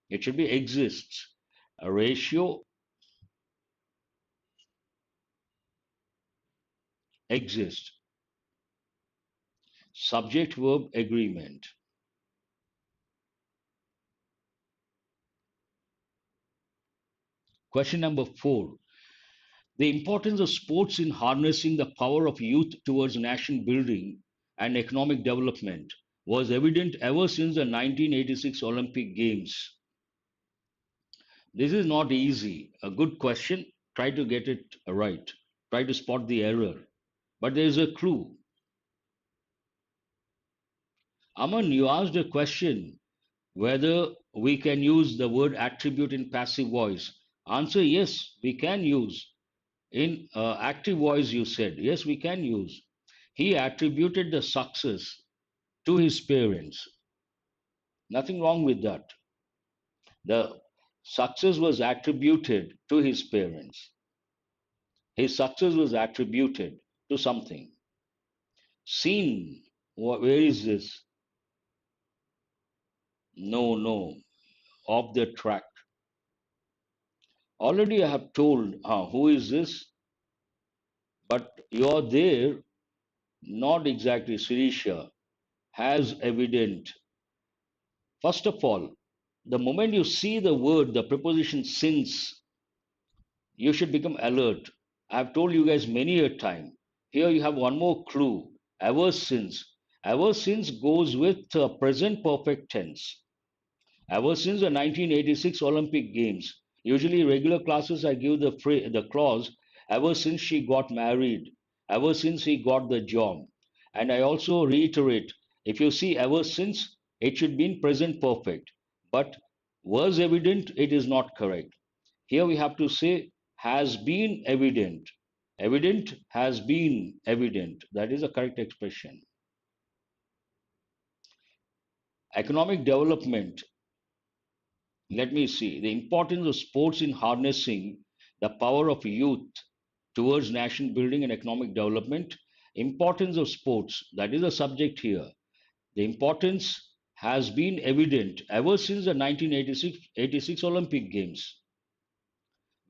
It should be exists. A ratio, exists. Subject verb agreement. Question number 4. The importance of sports in harnessing the power of youth towards nation building and economic development was evident ever since the 1986 Olympic Games. This is not easy. A good question. Try to get it right. Try to spot the error. But there is a clue. Aman, you asked a question whether we can use the word attribute in passive voice. Answer yes, we can use. In active voice, you said, yes, we can use. He attributed the success to his parents. Nothing wrong with that. The success was attributed to his parents. His success was attributed to something. Seen, where is this? No, no, off the track. Already I have told who is this, but you're there, not exactly Sirisha, has evident. First of all, the moment you see the word, the preposition since, you should become alert. I have told you guys many a time. Here you have one more clue. Ever since. Ever since goes with present perfect tense. Ever since the 1986 Olympic Games, usually regular classes I give the clause, ever since she got married, ever since he got the job. And I also reiterate, if you see ever since, it should be in present perfect. But was evident, it is not correct. Here we have to say has been evident. Evident has been evident. That is a correct expression. Economic development. Let me see. The importance of sports in harnessing the power of youth towards nation building and economic development. Importance of sports. That is a subject here. The importance has been evident ever since the 1986 Olympic Games.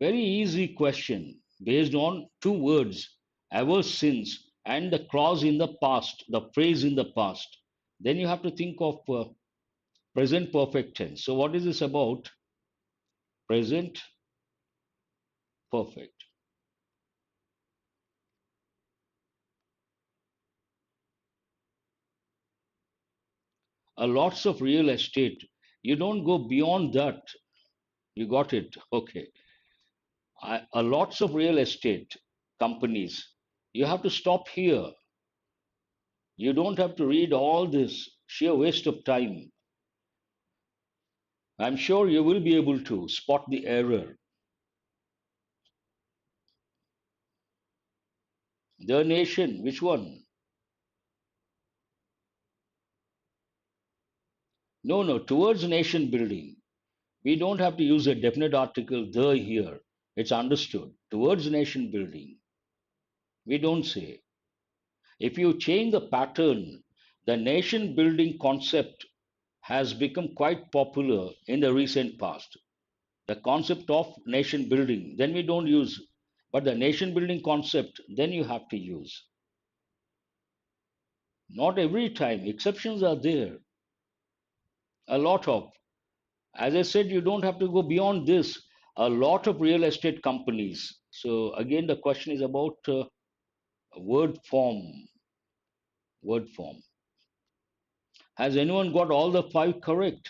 Very easy question based on two words, ever since, and the clause in the past, the phrase in the past. Then you have to think of present perfect tense. So, what is this about? Present perfect. A lots of real estate. You don't go beyond that. You got it. Okay. A lots of real estate companies. You have to stop here. You don't have to read all this sheer waste of time. I'm sure you will be able to spot the error. The nation, which one? No, no, towards nation building. We don't have to use a definite article, the here. It's understood. Towards nation building. We don't say. If you change the pattern, the nation building concept has become quite popular in the recent past. The concept of nation building, then we don't use. But the nation building concept, then you have to use. Not every time, exceptions are there. A lot of. As I said, you don't have to go beyond this. A lot of real estate companies. So again, the question is about word form. Word form. Has anyone got all the five correct?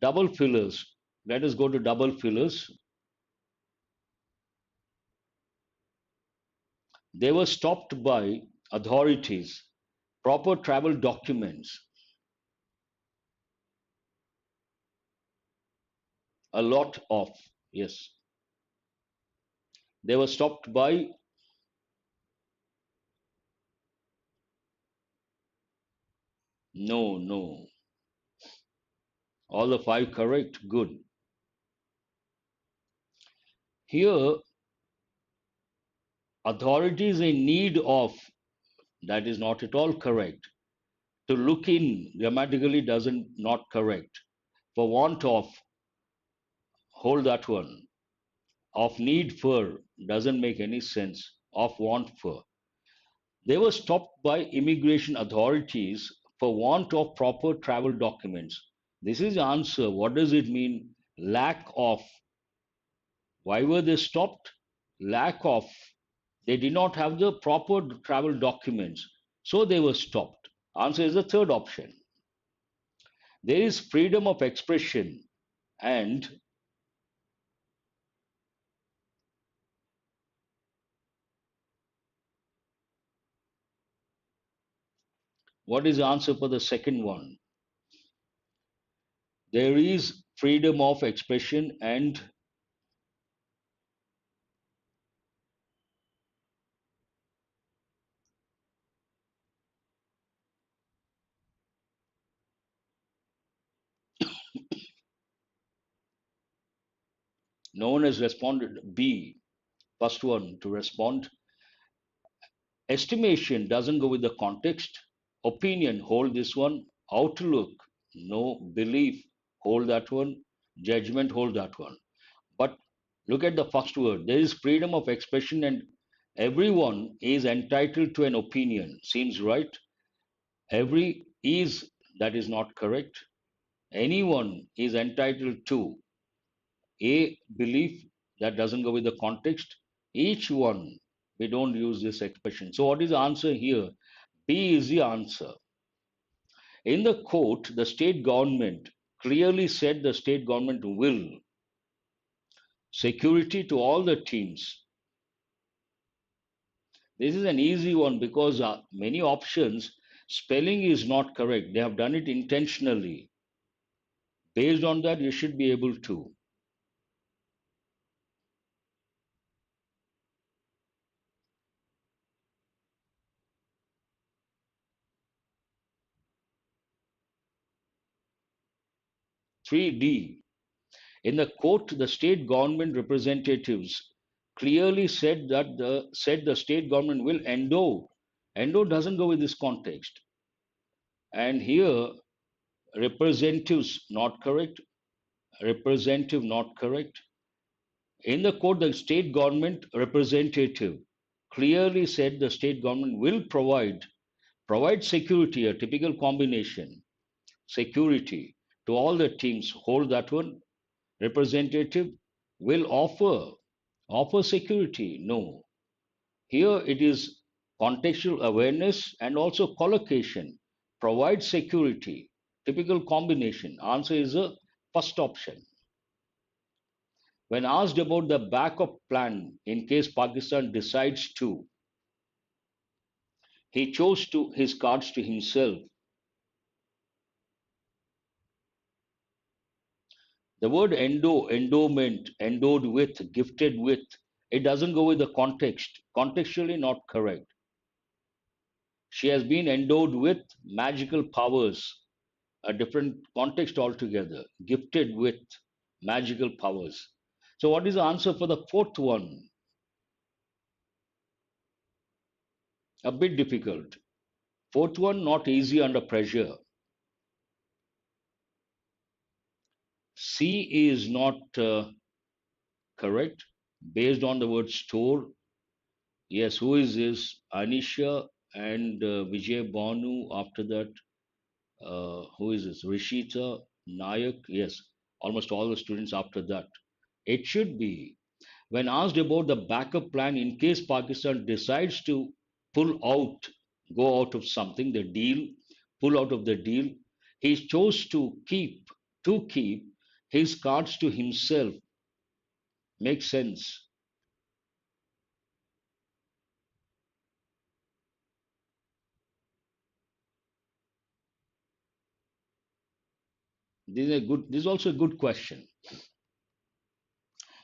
Double fillers. Let us go to double fillers. They were stopped by authorities. Proper travel documents. A lot of. Yes. They were stopped by. No, no. All the five correct. Good. Here, authorities in need of, that is not at all correct. To look in grammatically doesn't not correct. For want of, hold that one. Of need for doesn't make any sense. Of want for. They were stopped by immigration authorities for want of proper travel documents. This is the answer. What does it mean? Lack of. Why were they stopped? Lack of. They did not have the proper travel documents, so they were stopped. Answer is the third option. There is freedom of expression, and what is the answer for the second one? There is freedom of expression, and no one has responded. B, first one to respond. Estimation doesn't go with the context. Opinion, hold this one. Outlook, no. Belief, hold that one. Judgment, hold that one. But look at the first word. There is freedom of expression, and everyone is entitled to an opinion. Seems right. Every is, that is not correct. Anyone is entitled to a belief, that doesn't go with the context. Each one, we don't use this expression. So, what is the answer here? B is the answer. In the court, the state government clearly said the state government will security to all the teams. This is an easy one because many options spelling is not correct. They have done it intentionally. Based on that, you should be able to. 3D. In the court, the state government representatives clearly said the state government will endow. Endow doesn't go with this context. And here, representatives not correct. Representative not correct. In the court, the state government representative clearly said the state government will provide security, a typical combination, security to all the teams. Hold that one. Representative will offer security. No. Here it is contextual awareness and also collocation. Provide security. Typical combination. Answer is the first option. When asked about the backup plan in case Pakistan decides to, he chose to his cards to himself. The word endowment, endowed with, gifted with, it doesn't go with the context. Contextually not correct. She has been endowed with magical powers, a different context altogether. Gifted with magical powers. So, what is the answer for the fourth one? A bit difficult. Fourth one, not easy under pressure. C is not correct. Based on the word store. Yes, who is this? Anisha and Vijay Banu. After that, who is this? Rishita Nayak. Yes, almost all the students after that. It should be. When asked about the backup plan in case Pakistan decides to pull out, go out of something, the deal, pull out of the deal, he chose to keep his cards to himself. Makes sense. This is also a good question.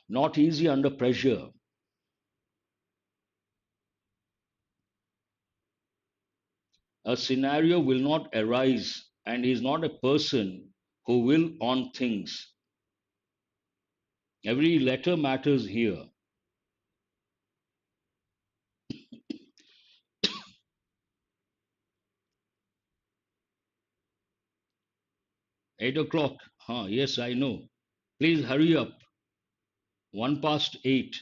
Not easy under pressure. A scenario will not arise, and he is not a person who will on things. Every letter matters here. 8 o'clock. Huh, yes, I know. Please hurry up. 1 past 8.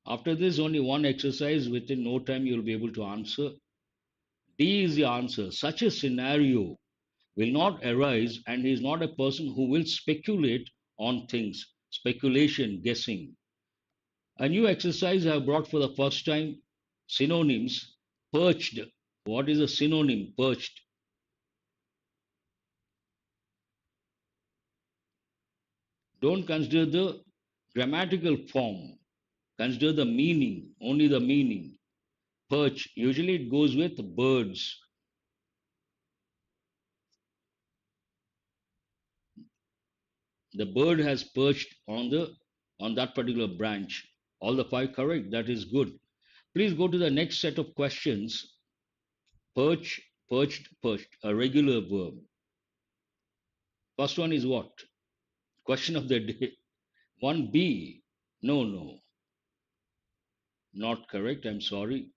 After this, only one exercise. Within no time, you'll be able to answer. D is the answer. Such a scenario will not arise, and he is not a person who will speculate on things. Speculation, guessing. A new exercise I have brought for the first time, synonyms. Perched. What is a synonym? Perched. Don't consider the grammatical form. Consider the meaning, only the meaning. Perch, usually it goes with birds. The bird has perched on that particular branch. All the five correct. That is good. Please go to the next set of questions. Perch, perched, perched. A regular verb. First one is what? Question of the day. 1B. No, no. Not correct. I'm sorry.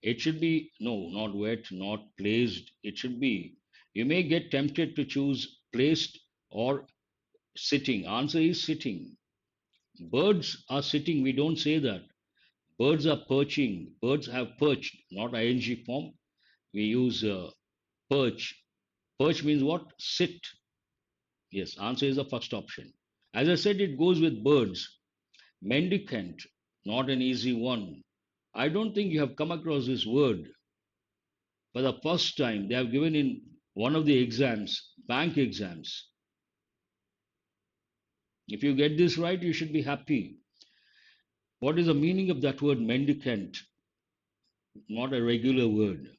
It should be, no, not wet, not placed. It should be, you may get tempted to choose placed or sitting. Answer is sitting. Birds are sitting. We don't say that. Birds are perching. Birds have perched, not ing form. We use perch. Perch means what? Sit. Yes, answer is the first option. As I said, it goes with birds. Mendicant, not an easy one. I don't think you have come across this word. For the first time, they have given in one of the exams, bank exams. If you get this right, you should be happy. What is the meaning of that word mendicant? Not a regular word.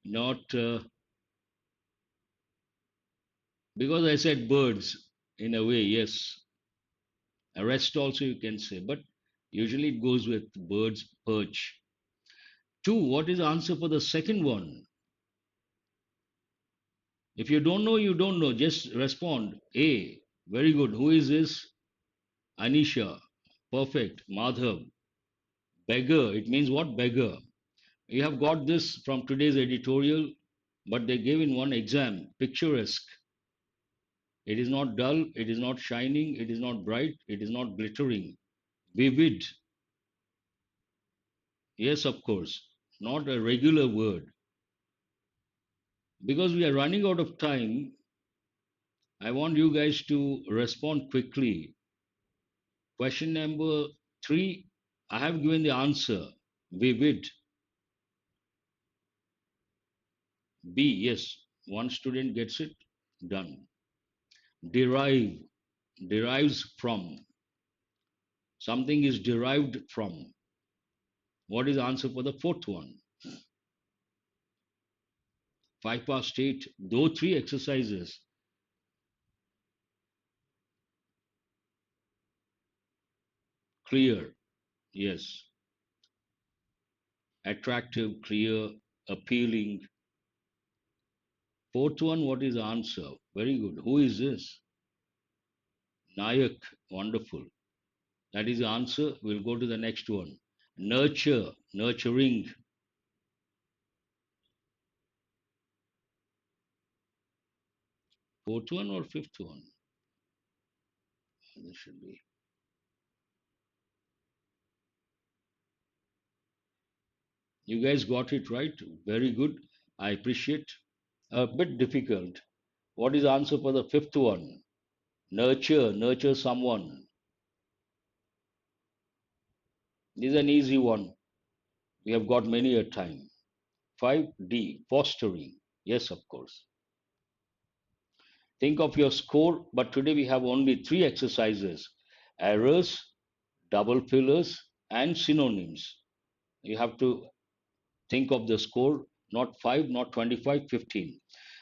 Not because I said birds in a way, yes. A rest also you can say, but usually it goes with birds, perch. Two, what is the answer for the second one? If you don't know, you don't know. Just respond. A. Very good. Who is this? Anisha. Perfect. Madhav. Beggar. It means what? Beggar. You have got this from today's editorial, but they gave in one exam. Picturesque. It is not dull. It is not shining. It is not bright. It is not glittering. Vivid. Yes, of course. Not a regular word. Because we are running out of time, I want you guys to respond quickly. Question number 3, I have given the answer. Vivid. B, yes. One student gets it. Done. Derive. Derives from. Something is derived from. What is the answer for the fourth one? 5 past 8. Though 3 exercises. Clear. Yes. Attractive, clear, appealing. Fourth one, what is the answer? Very good. Who is this? Nayak. Wonderful. That is the answer. We'll go to the next one. Nurture, nurturing. Fourth one or fifth one? This should be. You guys got it right. Very good. I appreciate. A bit difficult. What is the answer for the fifth one? Nurture, nurture someone. This is an easy one. We have got many a time. 5D, fostering. Yes, of course. Think of your score, but today we have only 3 exercises: errors, double fillers, and synonyms. You have to think of the score, not 5, not 25, 15.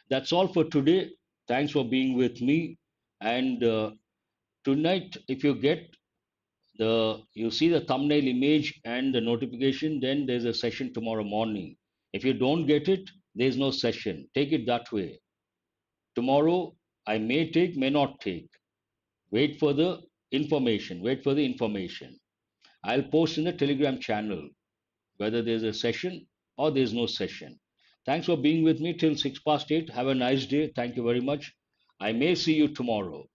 That's all for today. Thanks for being with me. And tonight, if you get You see the thumbnail image and the notification, then there's a session tomorrow morning. If you don't get it, there's no session. Take it that way. Tomorrow I may take, may not take. Wait for the information. Wait for the information. I'll post in the Telegram channel whether there's a session or there's no session. Thanks for being with me till 6 past 8. Have a nice day. Thank you very much. I may see you tomorrow.